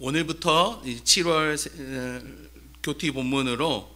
오늘부터 7월 교티 본문으로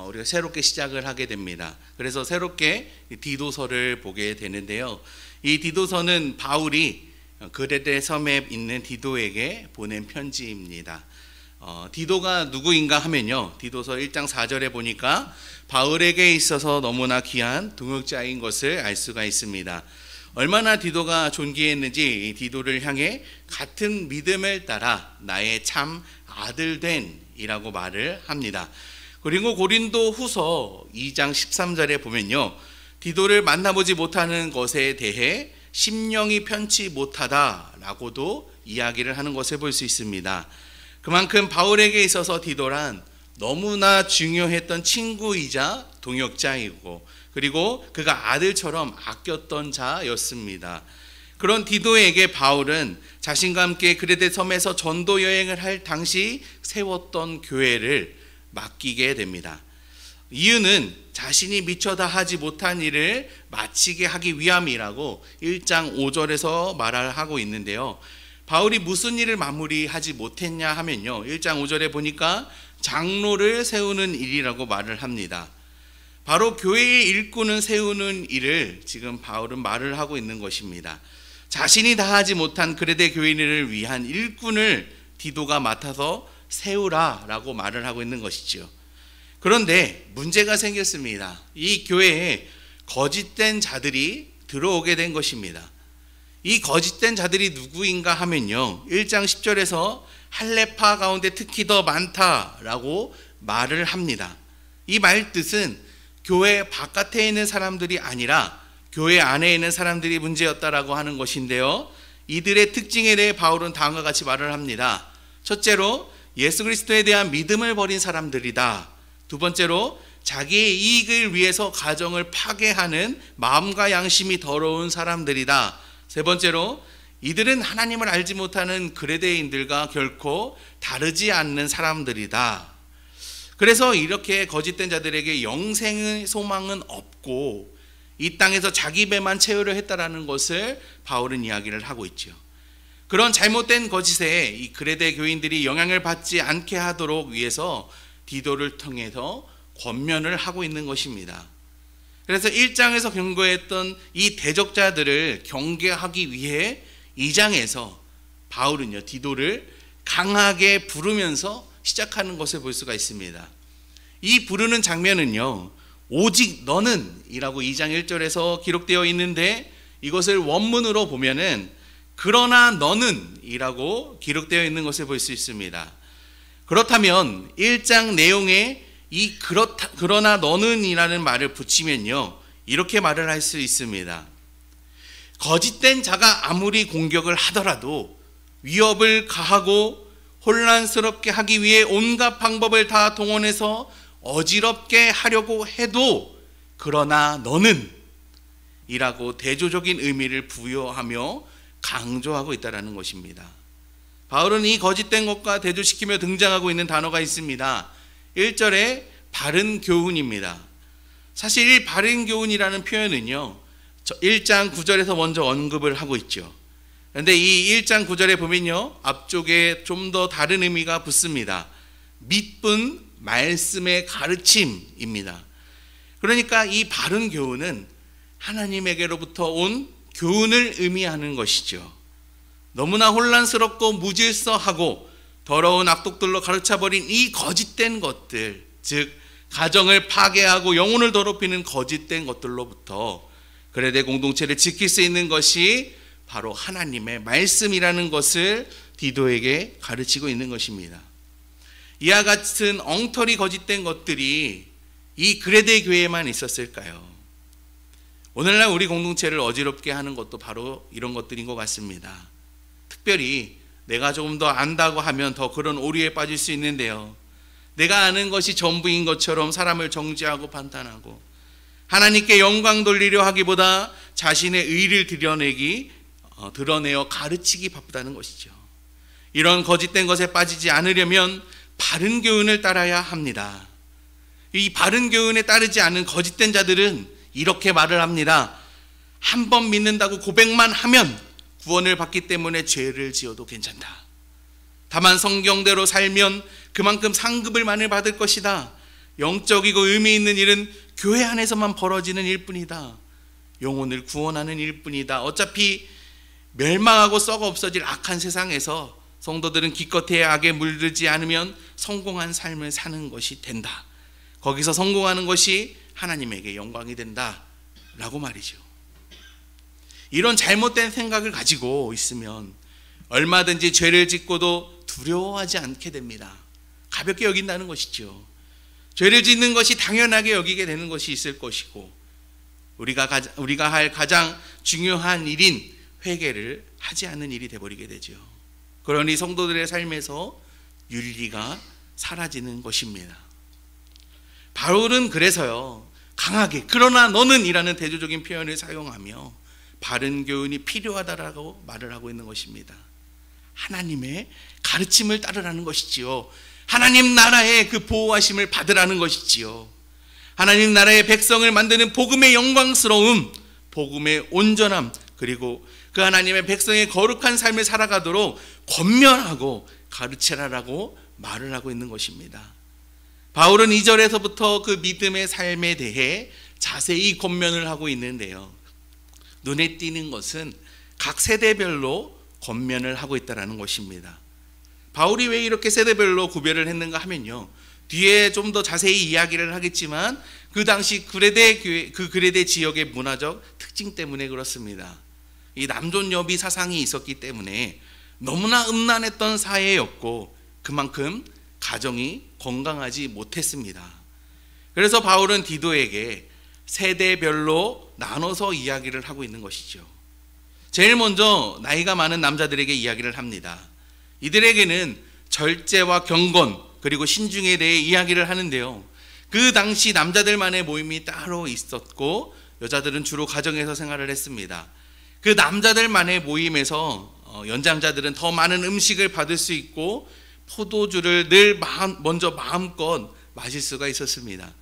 우리가 새롭게 시작을 하게 됩니다. 그래서 새롭게 디도서를 보게 되는데요. 이 디도서는 바울이 그레데 섬에 있는 디도에게 보낸 편지입니다. 디도가 누구인가 하면요, 디도서 1장 4절에 보니까 바울에게 있어서 너무나 귀한 동역자인 것을 알 수가 있습니다. 얼마나 디도가 존귀했는지 이 디도를 향해 같은 믿음을 따라 나의 참 아들 된이라고 말을 합니다. 그리고 고린도 후서 2장 13절에 보면요, 디도를 만나보지 못하는 것에 대해 심령이 편치 못하다라고도 이야기를 하는 것을 볼 수 있습니다. 그만큼 바울에게 있어서 디도란 너무나 중요했던 친구이자 동역자이고, 그리고 그가 아들처럼 아꼈던 자였습니다. 그런 디도에게 바울은 자신과 함께 그레데 섬에서 전도 여행을 할 당시 세웠던 교회를 맡기게 됩니다. 이유는 자신이 미처 다 하지 못한 일을 마치게 하기 위함이라고 1장 5절에서 말을 하고 있는데요. 바울이 무슨 일을 마무리하지 못했냐 하면요, 1장 5절에 보니까 장로를 세우는 일이라고 말을 합니다. 바로 교회의 일꾼을 세우는 일을 지금 바울은 말을 하고 있는 것입니다. 자신이 다 하지 못한 그레데 교인을 위한 일꾼을 디도가 맡아서 세우라라고 말을 하고 있는 것이죠. 그런데 문제가 생겼습니다. 이 교회에 거짓된 자들이 들어오게 된 것입니다. 이 거짓된 자들이 누구인가 하면요, 1장 10절에서 할례파 가운데 특히 더 많다라고 말을 합니다. 이 말 뜻은 교회 바깥에 있는 사람들이 아니라 교회 안에 있는 사람들이 문제였다라고 하는 것인데요, 이들의 특징에 대해 바울은 다음과 같이 말을 합니다. 첫째로 예수 그리스도에 대한 믿음을 버린 사람들이다. 두 번째로 자기의 이익을 위해서 가정을 파괴하는 마음과 양심이 더러운 사람들이다. 세 번째로 이들은 하나님을 알지 못하는 그레데인들과 결코 다르지 않는 사람들이다. 그래서 이렇게 거짓된 자들에게 영생의 소망은 없고 이 땅에서 자기 배만 채우려 했다라는 것을 바울은 이야기를 하고 있죠. 그런 잘못된 거짓에 이 그레데 교인들이 영향을 받지 않게 하도록 위해서 디도를 통해서 권면을 하고 있는 것입니다. 그래서 1장에서 경고했던 이 대적자들을 경계하기 위해 2장에서 바울은요, 디도를 강하게 부르면서 시작하는 것을 볼 수가 있습니다. 이 부르는 장면은요, 오직 너는 이라고 2장 1절에서 기록되어 있는데, 이것을 원문으로 보면은 그러나 너는 이라고 기록되어 있는 것을 볼 수 있습니다. 그렇다면 1장 내용에 이 그러나 너는 이라는 말을 붙이면요, 이렇게 말을 할 수 있습니다. 거짓된 자가 아무리 공격을 하더라도, 위협을 가하고 혼란스럽게 하기 위해 온갖 방법을 다 동원해서 어지럽게 하려고 해도 그러나 너는 이라고 대조적인 의미를 부여하며 강조하고 있다는 것입니다. 바울은 이 거짓된 것과 대조시키며 등장하고 있는 단어가 있습니다. 1절에 바른 교훈입니다. 사실 이 바른 교훈이라는 표현은요, 1장 9절에서 먼저 언급을 하고 있죠. 그런데 이 1장 9절에 보면요, 앞쪽에 좀 더 다른 의미가 붙습니다. 믿분 말씀의 가르침입니다. 그러니까 이 바른 교훈은 하나님에게로부터 온 교훈을 의미하는 것이죠. 너무나 혼란스럽고 무질서하고 더러운 악독들로 가르쳐버린 이 거짓된 것들, 즉 가정을 파괴하고 영혼을 더럽히는 거짓된 것들로부터 그레데 공동체를 지킬 수 있는 것이 바로 하나님의 말씀이라는 것을 디도에게 가르치고 있는 것입니다. 이와 같은 엉터리 거짓된 것들이 이 그레데 교회에만 있었을까요? 오늘날 우리 공동체를 어지럽게 하는 것도 바로 이런 것들인 것 같습니다. 특별히 내가 조금 더 안다고 하면 더 그런 오류에 빠질 수 있는데요, 내가 아는 것이 전부인 것처럼 사람을 정죄하고 판단하고 하나님께 영광 돌리려 하기보다 자신의 의를 드러내어 가르치기 바쁘다는 것이죠. 이런 거짓된 것에 빠지지 않으려면 바른 교훈을 따라야 합니다. 이 바른 교훈에 따르지 않은 거짓된 자들은 이렇게 말을 합니다. 한 번 믿는다고 고백만 하면 구원을 받기 때문에 죄를 지어도 괜찮다. 다만 성경대로 살면 그만큼 상급을 많이 받을 것이다. 영적이고 의미 있는 일은 교회 안에서만 벌어지는 일뿐이다. 영혼을 구원하는 일뿐이다. 어차피 멸망하고 썩어 없어질 악한 세상에서 성도들은 기껏해야 악에 물들지 않으면 성공한 삶을 사는 것이 된다. 거기서 성공하는 것이 하나님에게 영광이 된다 라고 말이죠. 이런 잘못된 생각을 가지고 있으면 얼마든지 죄를 짓고도 두려워하지 않게 됩니다. 가볍게 여긴다는 것이죠. 죄를 짓는 것이 당연하게 여기게 되는 것이 있을 것이고, 우리가 할 가장 중요한 일인 회개를 하지 않는 일이 되어버리게 되죠. 그러니 성도들의 삶에서 윤리가 사라지는 것입니다. 바울은 그래서요, 강하게 그러나 너는 이라는 대조적인 표현을 사용하며 바른 교훈이 필요하다라고 말을 하고 있는 것입니다. 하나님의 가르침을 따르라는 것이지요. 하나님 나라의 그 보호하심을 받으라는 것이지요. 하나님 나라의 백성을 만드는 복음의 영광스러움, 복음의 온전함, 그리고 그 하나님의 백성의 거룩한 삶을 살아가도록 권면하고 가르치라라고 말을 하고 있는 것입니다. 바울은 2절에서부터 그 믿음의 삶에 대해 자세히 권면을 하고 있는데요, 눈에 띄는 것은 각 세대별로 권면을 하고 있다는 것입니다. 바울이 왜 이렇게 세대별로 구별을 했는가 하면요, 뒤에 좀 더 자세히 이야기를 하겠지만 그 당시 그레데 지역의 문화적 특징 때문에 그렇습니다. 이 남존여비 사상이 있었기 때문에 너무나 음란했던 사회였고 그만큼 가정이 건강하지 못했습니다. 그래서 바울은 디도에게 세대별로 나눠서 이야기를 하고 있는 것이죠. 제일 먼저 나이가 많은 남자들에게 이야기를 합니다. 이들에게는 절제와 경건 그리고 신중에 대해 이야기를 하는데요, 그 당시 남자들만의 모임이 따로 있었고 여자들은 주로 가정에서 생활을 했습니다. 그 남자들만의 모임에서 연장자들은 더 많은 음식을 받을 수 있고 포도주를 늘 먼저 마음껏 마실 수가 있었습니다.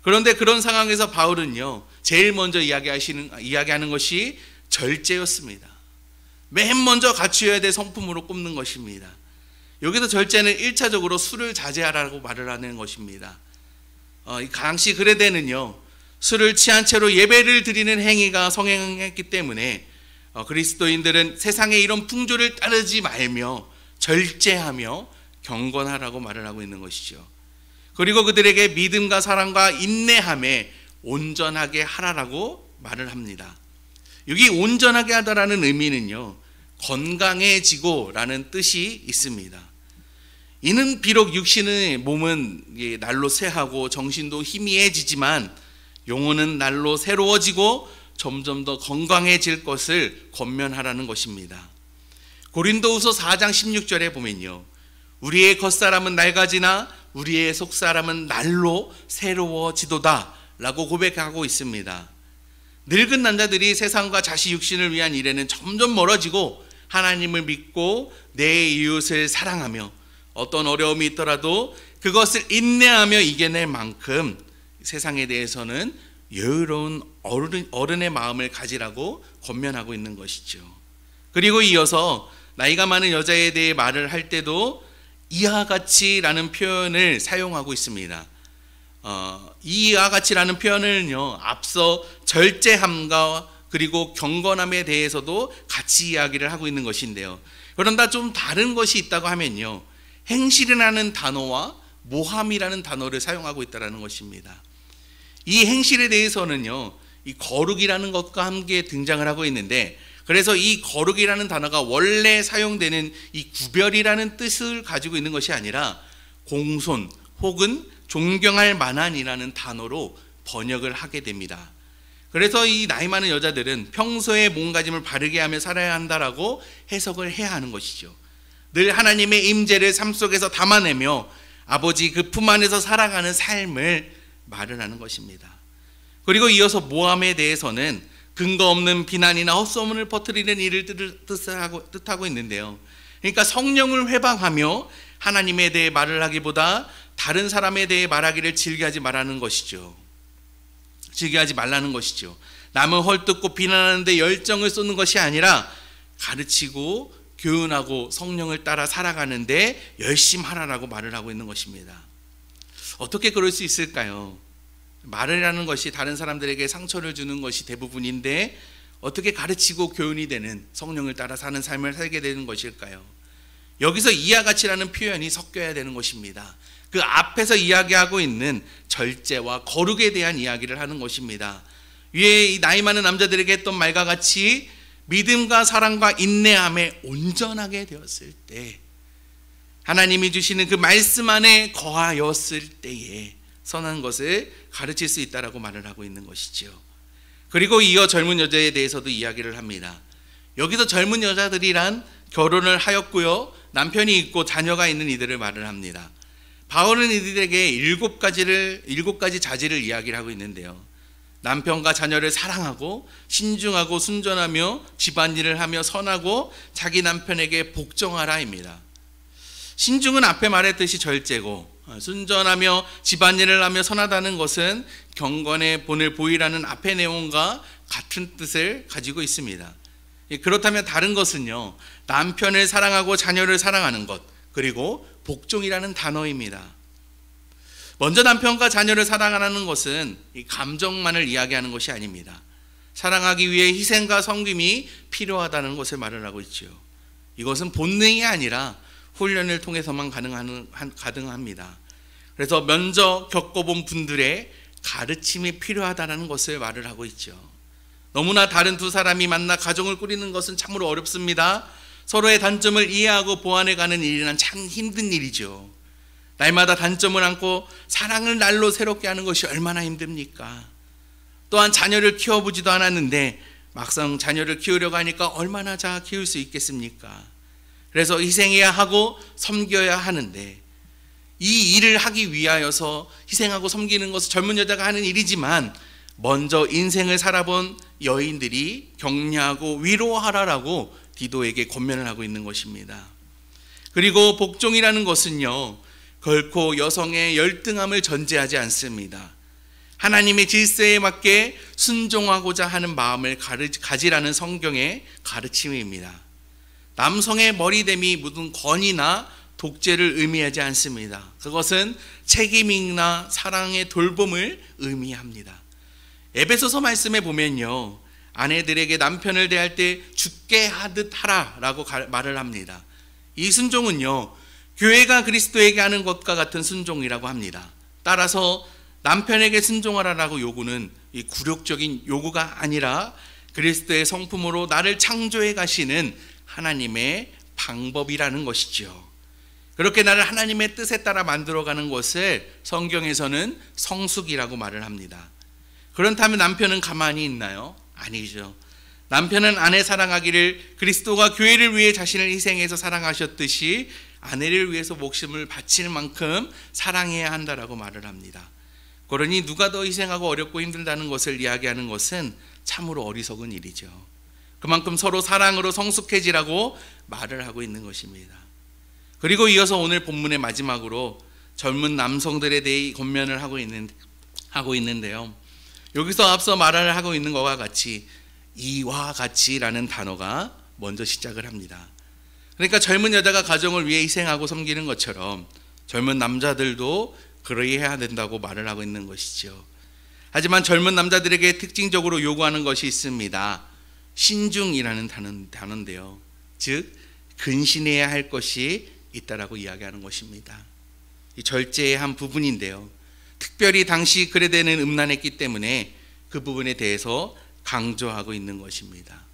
그런데 그런 상황에서 바울은요, 제일 먼저 이야기하는 것이 절제였습니다. 맨 먼저 갖추어야 될 성품으로 꼽는 것입니다. 여기서 절제는 1차적으로 술을 자제하라고 말을 하는 것입니다. 이 당시 그레데는요, 술을 취한 채로 예배를 드리는 행위가 성행했기 때문에 그리스도인들은 세상의 이런 풍조를 따르지 말며 절제하며 경건하라고 말을 하고 있는 것이죠. 그리고 그들에게 믿음과 사랑과 인내함에 온전하게 하라라고 말을 합니다. 여기 온전하게 하다라는 의미는요, 건강해지고라는 뜻이 있습니다. 이는 비록 육신의 몸은 날로 쇠하고 정신도 희미해지지만 영혼은 날로 새로워지고 점점 더 건강해질 것을 권면하라는 것입니다. 고린도후서 4장 16절에 보면요, 우리의 겉사람은 낡아지나 우리의 속사람은 날로 새로워지도다 라고 고백하고 있습니다. 늙은 남자들이 세상과 자식 육신을 위한 일에는 점점 멀어지고 하나님을 믿고 내 이웃을 사랑하며 어떤 어려움이 있더라도 그것을 인내하며 이겨낼 만큼 세상에 대해서는 여유로운 어른의 마음을 가지라고 권면하고 있는 것이죠. 그리고 이어서 나이가 많은 여자에 대해 말을 할 때도 이와 같이라는 표현을 사용하고 있습니다. 이와 같이라는 표현은요, 앞서 절제함과 그리고 경건함에 대해서도 같이 이야기를 하고 있는 것인데요, 그런데 좀 다른 것이 있다고 하면요, 행실이라는 단어와 모함이라는 단어를 사용하고 있다는 것입니다. 이 행실에 대해서는요, 이 거룩이라는 것과 함께 등장을 하고 있는데, 그래서 이 거룩이라는 단어가 원래 사용되는 이 구별이라는 뜻을 가지고 있는 것이 아니라 공손 혹은 존경할 만한이라는 단어로 번역을 하게 됩니다. 그래서 이 나이 많은 여자들은 평소에 몸가짐을 바르게 하며 살아야 한다라고 해석을 해야 하는 것이죠. 늘 하나님의 임재를 삶 속에서 담아내며 아버지 그 품 안에서 살아가는 삶을 말을 하는 것입니다. 그리고 이어서 모함에 대해서는 근거 없는 비난이나 헛소문을 퍼뜨리는 일을 뜻하고 있는데요, 그러니까 성령을 회방하며 하나님에 대해 말을 하기보다 다른 사람에 대해 말하기를 즐겨하지 말라는 것이죠. 즐겨하지 말라는 것이죠. 남을 헐뜯고 비난하는데 열정을 쏟는 것이 아니라 가르치고 교훈하고 성령을 따라 살아가는데 열심하라라고 말을 하고 있는 것입니다. 어떻게 그럴 수 있을까요? 말이라는 것이 다른 사람들에게 상처를 주는 것이 대부분인데 어떻게 가르치고 교훈이 되는 성령을 따라 사는 삶을 살게 되는 것일까요? 여기서 이와 같이라는 표현이 섞여야 되는 것입니다. 그 앞에서 이야기하고 있는 절제와 거룩에 대한 이야기를 하는 것입니다. 위에 이 나이 많은 남자들에게 했던 말과 같이 믿음과 사랑과 인내함에 온전하게 되었을 때, 하나님이 주시는 그 말씀 안에 거하였을 때에 선한 것을 가르칠 수 있다라고 말을 하고 있는 것이죠. 그리고 이어 젊은 여자에 대해서도 이야기를 합니다. 여기서 젊은 여자들이란 결혼을 하였고요, 남편이 있고 자녀가 있는 이들을 말을 합니다. 바울은 이들에게 7가지 자질을 이야기를 하고 있는데요, 남편과 자녀를 사랑하고 신중하고 순전하며 집안일을 하며 선하고 자기 남편에게 복종하라입니다. 신중은 앞에 말했듯이 절제고, 순전하며 집안일을 하며 선하다는 것은 경건의 본을 보이라는 앞의 내용과 같은 뜻을 가지고 있습니다. 그렇다면 다른 것은요, 남편을 사랑하고 자녀를 사랑하는 것, 그리고 복종이라는 단어입니다. 먼저 남편과 자녀를 사랑하는 것은 이 감정만을 이야기하는 것이 아닙니다. 사랑하기 위해 희생과 섬김이 필요하다는 것을 말을 하고 있죠. 이것은 본능이 아니라 훈련을 통해서만 가능합니다. 그래서 먼저 겪어본 분들의 가르침이 필요하다는 것을 말을 하고 있죠. 너무나 다른 두 사람이 만나 가정을 꾸리는 것은 참으로 어렵습니다. 서로의 단점을 이해하고 보완해가는 일이란 참 힘든 일이죠. 날마다 단점을 안고 사랑을 날로 새롭게 하는 것이 얼마나 힘듭니까? 또한 자녀를 키워보지도 않았는데 막상 자녀를 키우려고 하니까 얼마나 잘 키울 수 있겠습니까? 그래서 희생해야 하고 섬겨야 하는데, 이 일을 하기 위하여서 희생하고 섬기는 것은 젊은 여자가 하는 일이지만 먼저 인생을 살아본 여인들이 격려하고 위로하라라고 디도에게 권면을 하고 있는 것입니다. 그리고 복종이라는 것은요, 결코 여성의 열등함을 전제하지 않습니다. 하나님의 질서에 맞게 순종하고자 하는 마음을 가지라는 성경의 가르침입니다. 남성의 머리됨이 무슨 권위나 독재를 의미하지 않습니다. 그것은 책임이나 사랑의 돌봄을 의미합니다. 에베소서 말씀에 보면요, 아내들에게 남편을 대할 때 죽게 하듯 하라라고 말을 합니다. 이 순종은요, 교회가 그리스도에게 하는 것과 같은 순종이라고 합니다. 따라서 남편에게 순종하라라고 요구는 이 굴욕적인 요구가 아니라 그리스도의 성품으로 나를 창조해 가시는 하나님의 방법이라는 것이죠. 그렇게 나를 하나님의 뜻에 따라 만들어가는 것을 성경에서는 성숙이라고 말을 합니다. 그렇다면 남편은 가만히 있나요? 아니죠. 남편은 아내 사랑하기를 그리스도가 교회를 위해 자신을 희생해서 사랑하셨듯이 아내를 위해서 목숨을 바칠 만큼 사랑해야 한다라고 말을 합니다. 그러니 누가 더 희생하고 어렵고 힘들다는 것을 이야기하는 것은 참으로 어리석은 일이죠. 그만큼 서로 사랑으로 성숙해지라고 말을 하고 있는 것입니다. 그리고 이어서 오늘 본문의 마지막으로 젊은 남성들에 대해 권면을 하고 있는데요. 여기서 앞서 말을 하고 있는 것과 같이 이와 같이라는 단어가 먼저 시작을 합니다. 그러니까 젊은 여자가 가정을 위해 희생하고 섬기는 것처럼 젊은 남자들도 그러해야 된다고 말을 하고 있는 것이죠. 하지만 젊은 남자들에게 특징적으로 요구하는 것이 있습니다. 신중이라는 단어인데요, 즉 근신해야 할 것이 있다라고 이야기하는 것입니다. 이 절제의 한 부분인데요, 특별히 당시 그레데는 음란했기 때문에 그 부분에 대해서 강조하고 있는 것입니다.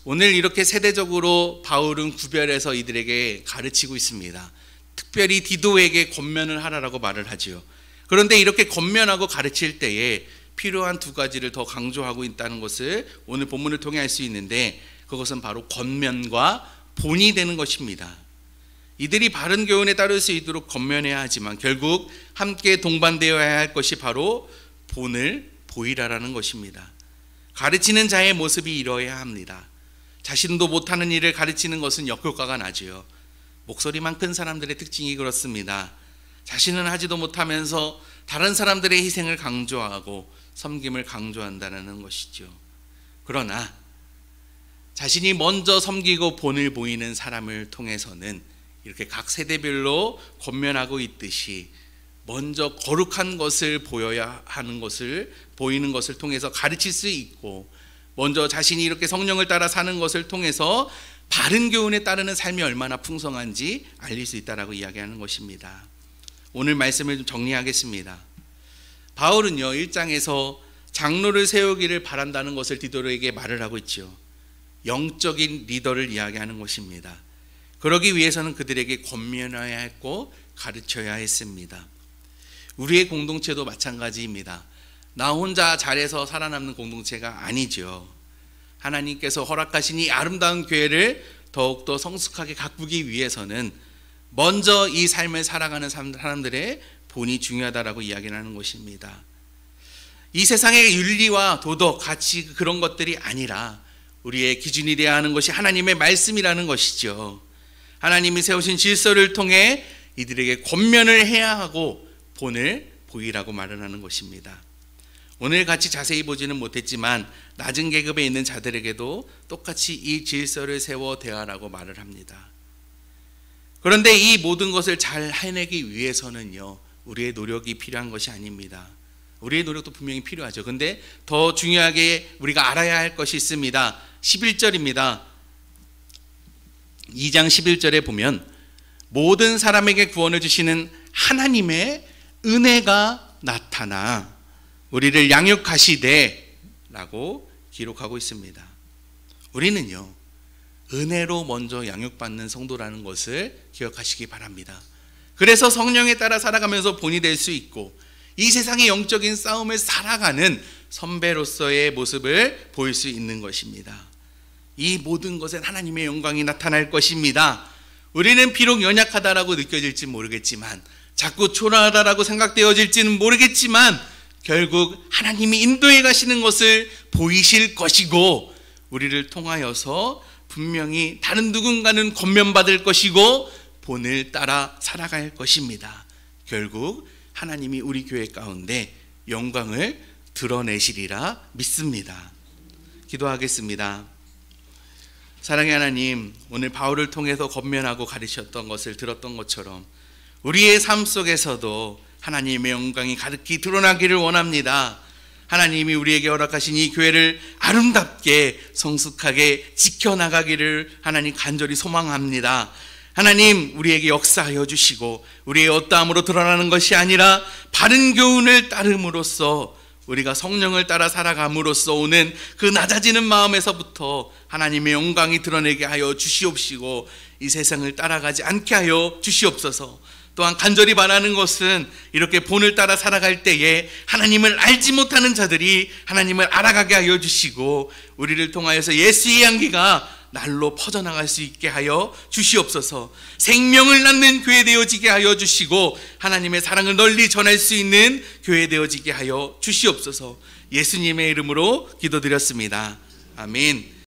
오늘 이렇게 세대적으로 바울은 구별해서 이들에게 가르치고 있습니다. 특별히 디도에게 권면을 하라라고 말을 하지요. 그런데 이렇게 권면하고 가르칠 때에 필요한 2가지를 더 강조하고 있다는 것을 오늘 본문을 통해 알 수 있는데, 그것은 바로 권면과 본이 되는 것입니다. 이들이 바른 교훈에 따를 수 있도록 권면해야 하지만 결국 함께 동반되어야 할 것이 바로 본을 보이라라는 것입니다. 가르치는 자의 모습이 이러해야 합니다. 자신도 못하는 일을 가르치는 것은 역효과가 나지요. 목소리만 큰 사람들의 특징이 그렇습니다. 자신은 하지도 못하면서 다른 사람들의 희생을 강조하고 섬김을 강조한다는 것이죠. 그러나 자신이 먼저 섬기고 본을 보이는 사람을 통해서는 이렇게 각 세대별로 권면하고 있듯이 먼저 거룩한 것을 보여야 하는 것을 보이는 것을 통해서 가르칠 수 있고, 먼저 자신이 이렇게 성령을 따라 사는 것을 통해서 바른 교훈에 따르는 삶이 얼마나 풍성한지 알릴 수 있다라고 이야기하는 것입니다. 오늘 말씀을 좀 정리하겠습니다. 바울은요 1장에서 장로를 세우기를 바란다는 것을 디도에게 말을 하고 있죠. 영적인 리더를 이야기하는 것입니다. 그러기 위해서는 그들에게 권면해야 했고 가르쳐야 했습니다. 우리의 공동체도 마찬가지입니다. 나 혼자 잘해서 살아남는 공동체가 아니죠. 하나님께서 허락하신 이 아름다운 교회를 더욱더 성숙하게 가꾸기 위해서는 먼저 이 삶을 살아가는 사람들의 본이 중요하다라고 이야기를 하는 것입니다. 이 세상의 윤리와 도덕, 가치 그런 것들이 아니라 우리의 기준이 되어야 하는 것이 하나님의 말씀이라는 것이죠. 하나님이 세우신 질서를 통해 이들에게 권면을 해야 하고 본을 보이라고 말을 하는 것입니다. 오늘 같이 자세히 보지는 못했지만 낮은 계급에 있는 자들에게도 똑같이 이 질서를 세워 대하라고 말을 합니다. 그런데 이 모든 것을 잘 해내기 위해서는요 우리의 노력이 필요한 것이 아닙니다. 우리의 노력도 분명히 필요하죠. 근데 더 중요하게 우리가 알아야 할 것이 있습니다. 11절입니다. 2장 11절에 보면 모든 사람에게 구원을 주시는 하나님의 은혜가 나타나 우리를 양육하시되 라고 기록하고 있습니다. 우리는요 은혜로 먼저 양육받는 성도라는 것을 기억하시기 바랍니다. 그래서 성령에 따라 살아가면서 본이 될 수 있고 이 세상의 영적인 싸움을 살아가는 선배로서의 모습을 보일 수 있는 것입니다. 이 모든 것엔 하나님의 영광이 나타날 것입니다. 우리는 비록 연약하다라고 느껴질지 모르겠지만, 자꾸 초라하다라고 생각되어질지는 모르겠지만 결국 하나님이 인도해 가시는 것을 보이실 것이고 우리를 통하여서 분명히 다른 누군가는 권면받을 것이고 본을 따라 살아갈 것입니다. 결국 하나님이 우리 교회 가운데 영광을 드러내시리라 믿습니다. 기도하겠습니다. 사랑의 하나님, 오늘 바울을 통해서 권면하고 가르쳤던 것을 들었던 것처럼 우리의 삶 속에서도 하나님의 영광이 가득히 드러나기를 원합니다. 하나님이 우리에게 허락하신 이 교회를 아름답게 성숙하게 지켜나가기를 하나님 간절히 소망합니다. 하나님, 우리에게 역사하여 주시고 우리의 어떠함으로 드러나는 것이 아니라 바른 교훈을 따름으로써 우리가 성령을 따라 살아감으로써 오는 그 낮아지는 마음에서부터 하나님의 영광이 드러내게 하여 주시옵시고 이 세상을 따라가지 않게 하여 주시옵소서. 또한 간절히 바라는 것은 이렇게 본을 따라 살아갈 때에 하나님을 알지 못하는 자들이 하나님을 알아가게 하여 주시고 우리를 통하여서 예수의 향기가 날로 퍼져나갈 수 있게 하여 주시옵소서. 생명을 낳는 교회 되어지게 하여 주시고 하나님의 사랑을 널리 전할 수 있는 교회 되어지게 하여 주시옵소서. 예수님의 이름으로 기도드렸습니다. 아멘.